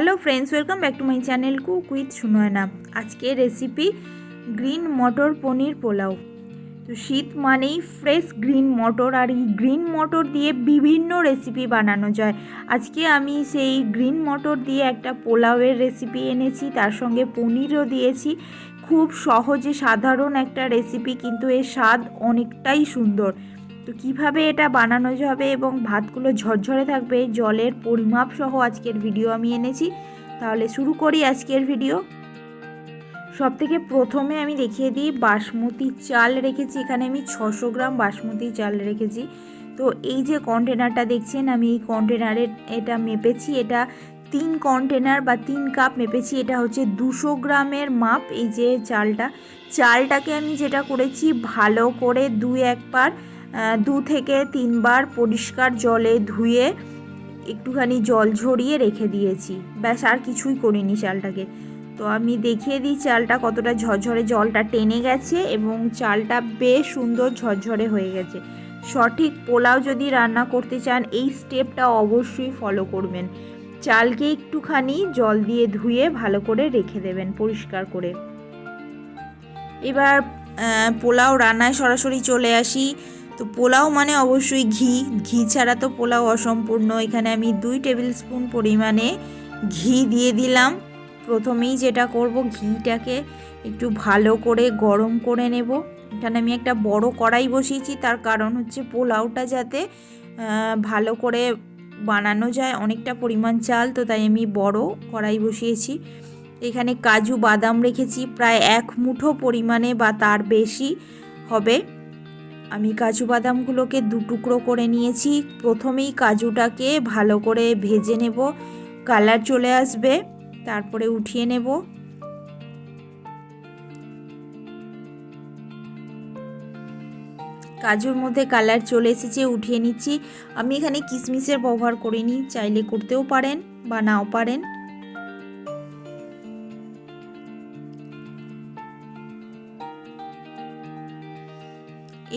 Hello friends, welcome back to my channel cook with Sunayana. आज के recipe green मटर पनीर पोलाव। तो शीत मानेई फ्रेश ग्रीन मटर और ग्रीन मटर दिए विभिन्न रेसिपि बनानो जाए। आज के आमी सेई ग्रीन मटर दिए एक पोलावेर रेसिपि एनेছি, तार संगे पनीरও दिएছি। खूब सहजे साधारण एक रेसिपि, किन्तु एर स्वाद अनेकटाई सुंदर। तो किभाबे एटा बानानो जाबे एबं भातगुलो झरझरे थाकबे जलेर परिमाप सह आजकेर भिडियो आमी एनेছি। ताहले शुरू करी आजकेर भिडियो। सबथेके प्रथमे आमी देखिए दिई बासमती चाल रेखेছি। एखाने आमी 600 ग्राम बासमती चाल रेखेছি। तो এই যে কন্টেনারটা দেখছেন, আমি এই কন্টেনারে এটা মেপেছি। এটা 3 কন্টেনার বা 3 কাপ মেপেছি। এটা হচ্ছে 200 গ্রামের মাপ। এই যে চালটাকে আমি যেটা করেছি, ভালো করে 2-1 বার 2 থেকে 3 বার পরিষ্কার জলে ধুয়ে একটুখানি জল ঝরিয়ে রেখে দিয়েছি। ব্যাস, আর কিছুই করিনি চালটাকে। তো আমি দেখিয়ে দিই চালটা কতটা ঝরঝরে, জলটা টেনে গেছে এবং চালটা বেশ সুন্দর ঝরঝরে হয়ে গেছে। সঠিক পোলাও যদি রান্না করতে চান এই স্টেপটা অবশ্যই ফলো করবেন। চালকে একটুখানি জল দিয়ে ধুয়ে ভালো করে রেখে দেবেন পরিষ্কার করে। এবার পোলাও রান্নায় সরাসরি চলে আসি। তো পোলাও মানে অবশ্যই ঘি ছাড়া তো পোলাও অসম্পূর্ণ। এখানে আমি 2 টেবিল স্পুন পরিমাণে ঘি দিয়ে দিলাম। প্রথমেই যেটা করব, ঘিটাকে একটু ভালো করে গরম করে নেব। এখানে আমি একটা বড় কড়াই বসিয়েছি, তার কারণ হচ্ছে পোলাওটা যাতে ভালো করে বানানো যায়। অনেকটা পরিমাণ চাল, তো তাই আমি বড় কড়াই বসিয়েছি। এখানে কাজু বাদাম রেখেছি প্রায় 1 মুঠো পরিমাণে বা তার বেশি হবে। আমি কাজু বাদামগুলোকে 2 টুকরো করে নিয়েছি। প্রথমেই কাজুটাকে ভালো করে ভেজে নেব, কালার চলে আসবে, তারপরে উঠিয়ে নেব। কাজুর মধ্যে কালার চলে এসেছে, উঠিয়ে নিচ্ছি। আমি এখানে কিশমিশের ব্যবহার করিনি, চাইলে করতেও পারেন বা নাও পারেন।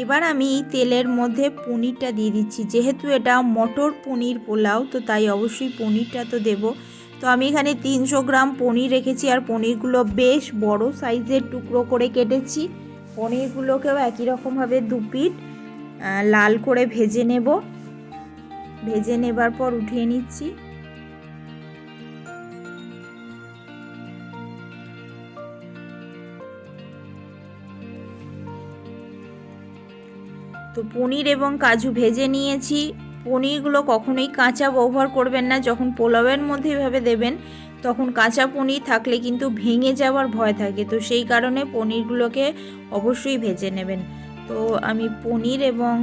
এবার আমি তেলের মধ্যে পনিরটা দিয়ে দিচ্ছি। যেহেতু এটা মটর পনির পোলাও, তো তাই অবশ্যই পনিরটা তো দেব। তো আমি এখানে 300 গ্রাম পনির রেখেছি, আর পনিরগুলো বেশ বড় সাইজের টুকরো করে কেটেছি। পনিরগুলোকেও একই রকমভাবে 2 পিঠ লাল করে ভেজে নেব। ভেজে নেবার পর উঠিয়ে নিচ্ছি। তো পনির এবং কাজু ভেজে নিয়েছি। পনিরগুলো কখনোই কাঁচা ব্যবহার করবেন না। যখন পোলাওয়ের মধ্যে এভাবে দেবেন, তখন কাঁচা পনির থাকলে কিন্তু ভেঙে যাওয়ার ভয় থাকে। তো সেই কারণে পনিরগুলোকে অবশ্যই ভেজে নেবেন। তো আমি পনির এবং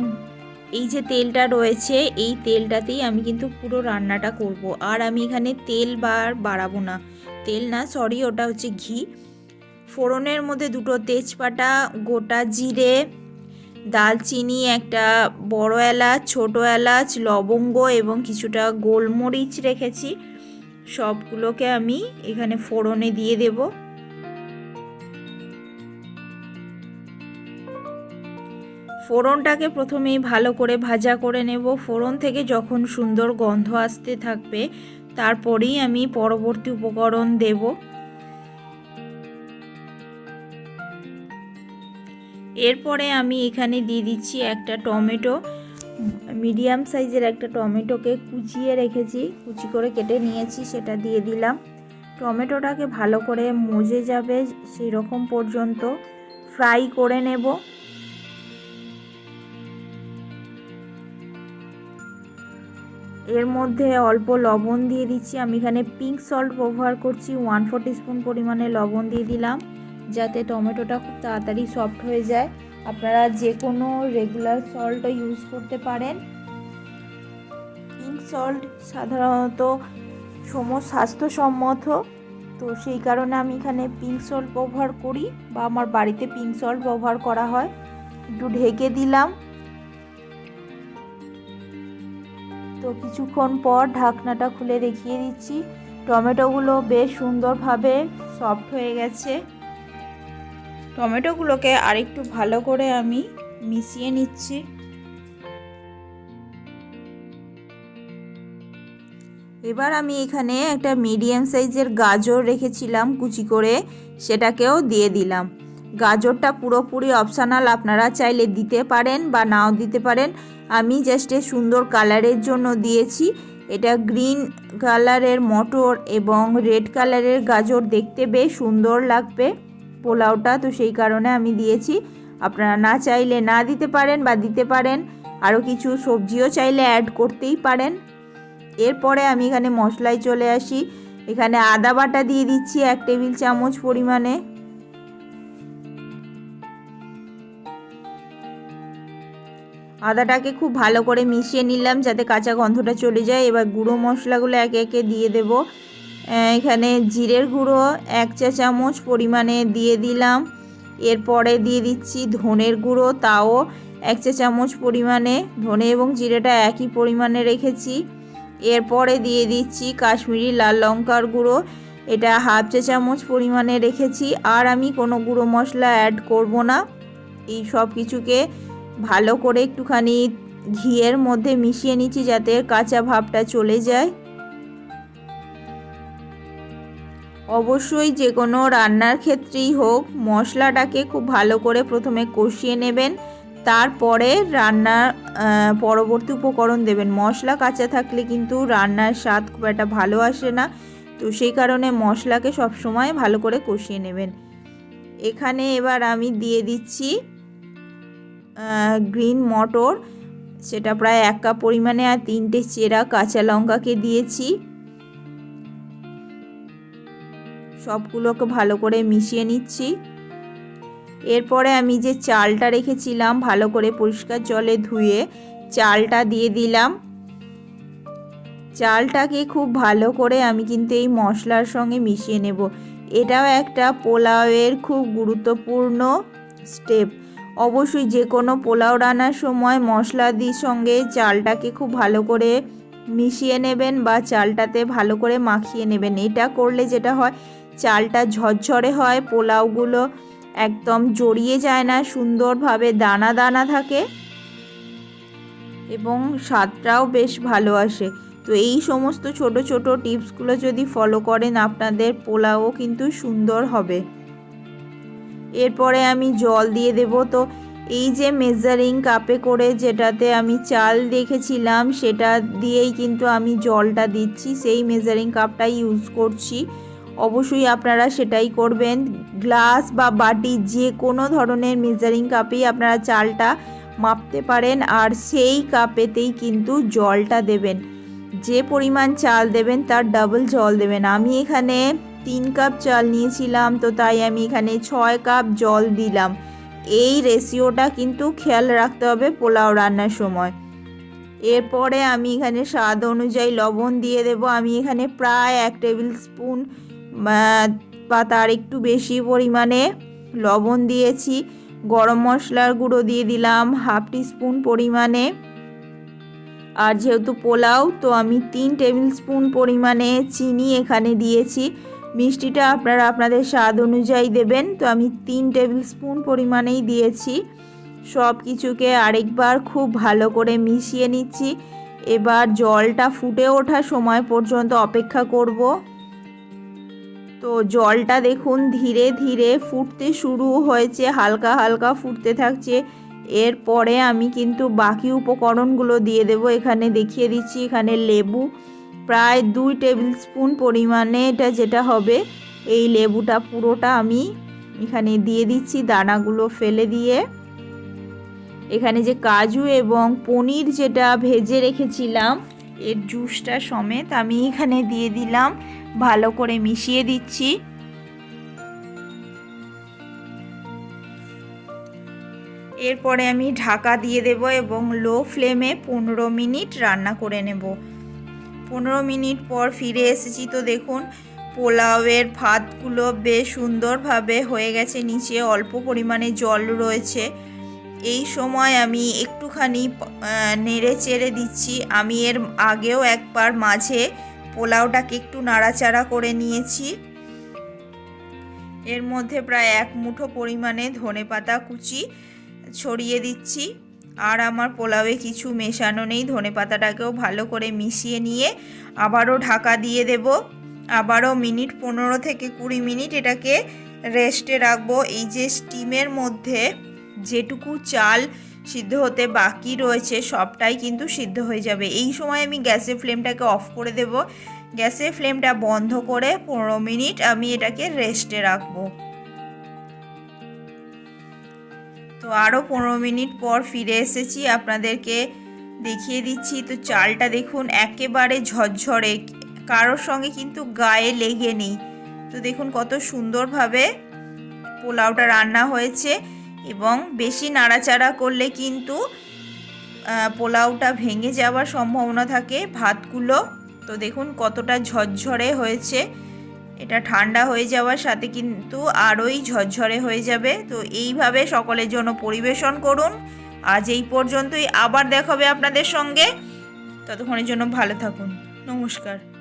এই যে তেলটা রয়েছে, এই তেলটাতেই আমি কিন্তু পুরো রান্নাটা করব। আর আমি এখানে তেল বাড়াবো না, তেল না সরি, ওটা হচ্ছে ঘি। ফোড়নের মধ্যে 2টো তেজপাতা, গোটা জিরে, দালচিনি, একটা বড় এলাচ, ছোট এলাচ, লবঙ্গ এবং কিছুটা গোলমরিচ রেখেছি। সবগুলোকে আমি এখানে ফোড়নে দিয়ে দেব। ফোড়নটাকে প্রথমেই ভালো করে ভাজা করে নেব। ফোড়ন থেকে যখন সুন্দর গন্ধ আসতে থাকবে, তারপরেই আমি পরবর্তী উপকরণ দেব। এরপরে আমি এখানে দিয়ে দিচ্ছি একটা টমেটো। মিডিয়াম সাইজের একটা টমেটোকে কুচিয়ে রেখেছি, কুচি করে কেটে নিয়েছি, সেটা দিয়ে দিলাম। টমেটোটাকে ভালো করে মজে যাবে সেই রকম পর্যন্ত ফ্রাই করে নেব। এর মধ্যে অল্প লবণ দিয়ে দিচ্ছি। আমি এখানে পিঙ্ক সল্ট ব্যবহার করছি, 1/4 টিস্পুন পরিমাণে লবণ দিয়ে দিলাম, যাতে টমেটোটা খুব তাড়াতাড়ি সফট হয়ে যায়। আপনারা যে কোনো রেগুলার সল্টও ইউজ করতে পারেন। পিঙ্ক সল্ট সাধারণত স্বাস্থ্যসম্মত, তো সেই কারণে আমি এখানে পিঙ্ক সল্ট ব্যবহার করি, বা আমার বাড়িতে পিঙ্ক সল্ট ব্যবহার করা হয়। একটু ঢেকে দিলাম। তো কিছুক্ষণ পর ঢাকনাটা খুলে দেখিয়ে দিচ্ছি। টমেটোগুলো বেশ সুন্দরভাবে সফট হয়ে গেছে। টমেটোগুলোকে আরেকটু ভালো করে আমি মিশিয়ে নিচ্ছি। এবার আমি এখানে একটা মিডিয়াম সাইজের গাজর রেখেছিলাম কুচি করে, সেটাকেও দিয়ে দিলাম। গাজরটা পুরোপুরি অপশনাল, আপনারা চাইলে দিতে পারেন বা নাও দিতে পারেন। আমি জাস্ট সুন্দর কালারের জন্য দিয়েছি। এটা গ্রিন কালারের মটর এবং রেড কালারের গাজর, দেখতে বেশ সুন্দর লাগবে পোলাওটা, তো সেই কারণে আমি দিয়েছি। আপনারা না চাইলে না দিতে পারেন বা দিতে পারেন, আরও কিছু সবজিও চাইলে অ্যাড করতেই পারেন। এরপরে আমি এখানে মশলায় চলে আসি। এখানে আদা বাটা দিয়ে দিচ্ছি 1 টেবিল চামচ পরিমাণে। আদাটাকে খুব ভালো করে মিশিয়ে নিলাম যাতে কাঁচা গন্ধটা চলে যায়। এবার গুঁড়ো মশলাগুলো একে একে দিয়ে দেব। এখানে জিরের গুঁড়ো 1 চা চামচ পরিমাণে দিয়ে দিলাম। এরপরে দিয়ে দিচ্ছি ধনের গুঁড়ো, তাও 1 চা চামচ পরিমাণে। ধনে এবং জিরেটা একই পরিমাণে রেখেছি। এরপরে দিয়ে দিচ্ছি কাশ্মীরি লাল লঙ্কার গুঁড়ো, এটা 1/2 চা চামচ পরিমাণে রেখেছি। আর আমি কোনো গুঁড়ো মশলা অ্যাড করব না। এই সব কিছুকে ভালো করে একটুখানি ঘিয়ের মধ্যে মিশিয়ে নিচ্ছি যাতে কাঁচা ভাবটা চলে যায়। অবশ্যই যে কোনো রান্নার ক্ষেত্রেই হোক, মশলাটাকে খুব ভালো করে প্রথমে কষিয়ে নেবেন, তারপরে রান্নার পরবর্তী উপকরণ দেবেন। মশলা কাঁচা থাকলে কিন্তু রান্নার স্বাদ খুব একটা ভালো আসে না, তো সেই কারণে মশলাকে সবসময় ভালো করে কষিয়ে নেবেন। এখানে এবার আমি দিয়ে দিচ্ছি গ্রিন মটর, সেটা প্রায় 1 কাপ পরিমাণে, আর 3টে চেরা কাঁচা লঙ্কাকে দিয়েছি। সবগুলোকে ভালো করে মিশিয়ে নিচ্ছি। এরপরে আমি যে চালটা রেখেছিলাম ভালো করে পরিষ্কার জলে ধুয়ে, চালটা দিয়ে দিলাম। চালটাকে খুব ভালো করে আমি কিন্তু এই মশলার সঙ্গে মিশিয়ে নেব। এটাও একটা পোলাওয়ের খুব গুরুত্বপূর্ণ স্টেপ। অবশ্যই যে কোনো পোলাও রান্নার সময় মশলাদির সঙ্গে চালটাকে খুব ভালো করে মিশিয়ে নেবেন বা চালটাতে ভালো করে মাখিয়ে নেবেন। এটা করলে যেটা হয়, চালটা ঝরঝরে হয়, পোলাওগুলো একদম জড়িয়ে যায় না, সুন্দরভাবে দানা দানা থাকে এবং স্বাদটাও বেশ ভালো আসে। তো এই সমস্ত ছোট ছোট টিপসগুলো যদি ফলো করেন, আপনাদের পোলাও কিন্তু সুন্দর হবে। এরপরে আমি জল দিয়ে দেব। তো এই যে মেজারিং কাপে করে যেটাতে আমি চাল রেখেছিলাম, সেটা দিয়েই কিন্তু আমি জলটা দিচ্ছি, সেই মেজারিং কাপটাই ইউজ করছি। অবশ্যই আপনারা সেটাই করবেন। গ্লাস বা বাটি যে কোনো ধরনের মেজারিং কাপেই আপনারা চালটা মাপতে পারেন, আর সেই কাপেতেই কিন্তু জলটা দেবেন। যে পরিমাণ চাল দেবেন তার ডাবল জল দেবেন। আমি এখানে 3 কাপ চাল নিয়েছিলাম, তো তাই আমি এখানে 6 কাপ জল দিলাম। এই রেশিওটা কিন্তু খেয়াল রাখতে হবে পোলাও রান্নার সময়। এরপরে আমি এখানে স্বাদ অনুযায়ী লবণ দিয়ে দেব। আমি এখানে প্রায় 1 টেবিল স্পুন বা তার একটু বেশি পরিমাণে লবণ দিয়েছি। গরম মশলার গুঁড়ো দিয়ে দিলাম 1/2 টিস্পুন পরিমাণে। আর যেহেতু পোলাও, তো আমি 3 টেবিল স্পুন পরিমাণে চিনি এখানে দিয়েছি। মিষ্টিটা আপনারা আপনাদের স্বাদ অনুযায়ী দেবেন, তো আমি 3 টেবিল স্পুন পরিমাণেই দিয়েছি। সব কিছুকে আরেকবার খুব ভালো করে মিশিয়ে নিচ্ছি। এবার জলটা ফুটে ওঠার সময় পর্যন্ত অপেক্ষা করব। তো জলটা দেখুন ধীরে ধীরে ফুটতে শুরু হয়েছে, হালকা হালকা ফুটতে থাকছে। এরপরে আমি কিন্তু বাকি উপকরণগুলো দিয়ে দেব। এখানে দেখিয়ে দিচ্ছি, এখানে লেবু প্রায় 2 টেবিল স্পুন পরিমাণে, এটা যেটা হবে, এই লেবুটা পুরোটা আমি এখানে দিয়ে দিচ্ছি, দানাগুলো ফেলে দিয়ে। এখানে যে কাজু এবং পনির যেটা ভেজে রেখেছিলাম, এর জুসটা সমেত আমি এখানে দিয়ে দিলাম, ভালো করে মিশিয়ে দিচ্ছি। এরপরে আমি ঢাকা দিয়ে দেব এবং লো ফ্লেমে 15 মিনিট রান্না করে নেব। 15 মিনিট পর ফিরে এসেছি। তো দেখুন পোলাওয়ের ভাতগুলো বেশ সুন্দরভাবে হয়ে গেছে, নিচে অল্প পরিমাণে জল রয়েছে। এই সময় আমি একটুখানি নেড়ে চেড়ে দিচ্ছি। আমি এর আগেও একবার মাঝে পোলাওটাকে একটু নাড়াচাড়া করে নিয়েছি। এর মধ্যে প্রায় 1 মুঠো পরিমাণে ধনেপাতা কুচি ছড়িয়ে দিচ্ছি। আর আমার পোলাওয়ে কিছু মেশানো নেই। ধনেপাতাটাকেও ভালো করে মিশিয়ে নিয়ে আবারও ঢাকা দিয়ে দেব। আবারও 15 থেকে 20 মিনিট এটাকে রেস্টে রাখবো। এই যে স্টিমের মধ্যে যেটুকু চাল সিদ্ধ হতে বাকি রয়েছে সবটাই কিন্তু সিদ্ধ হয়ে যাবে। এই সময় আমি গ্যাসের ফ্লেমটাকে অফ করে দেব। গ্যাসের ফ্লেমটা বন্ধ করে 15 মিনিট আমি এটাকে রেস্টে রাখবো। তো আরও 15 মিনিট পর ফিরে এসেছি, আপনাদেরকে দেখিয়ে দিচ্ছি। তো চালটা দেখুন একেবারে ঝরঝরে, কারোর সঙ্গে কিন্তু গায়ে লেগে নেই। তো দেখুন কত সুন্দরভাবে পোলাওটা রান্না হয়েছে, এবং বেশি নাড়াচাড়া করলে কিন্তু পোলাওটা ভেঙে যাওয়ার সম্ভাবনা থাকে ভাতগুলো। তো দেখুন কতটা ঝরঝরে হয়েছে। এটা ঠান্ডা হয়ে যাওয়ার সাথে কিন্তু আরোই ঝরঝরে হয়ে যাবে। তো এইভাবে সকলের জন্য পরিবেশন করুন। আজ এই পর্যন্তই, আবার দেখা হবে আপনাদের সঙ্গে। ততক্ষণের জন্য ভালো থাকুন। নমস্কার।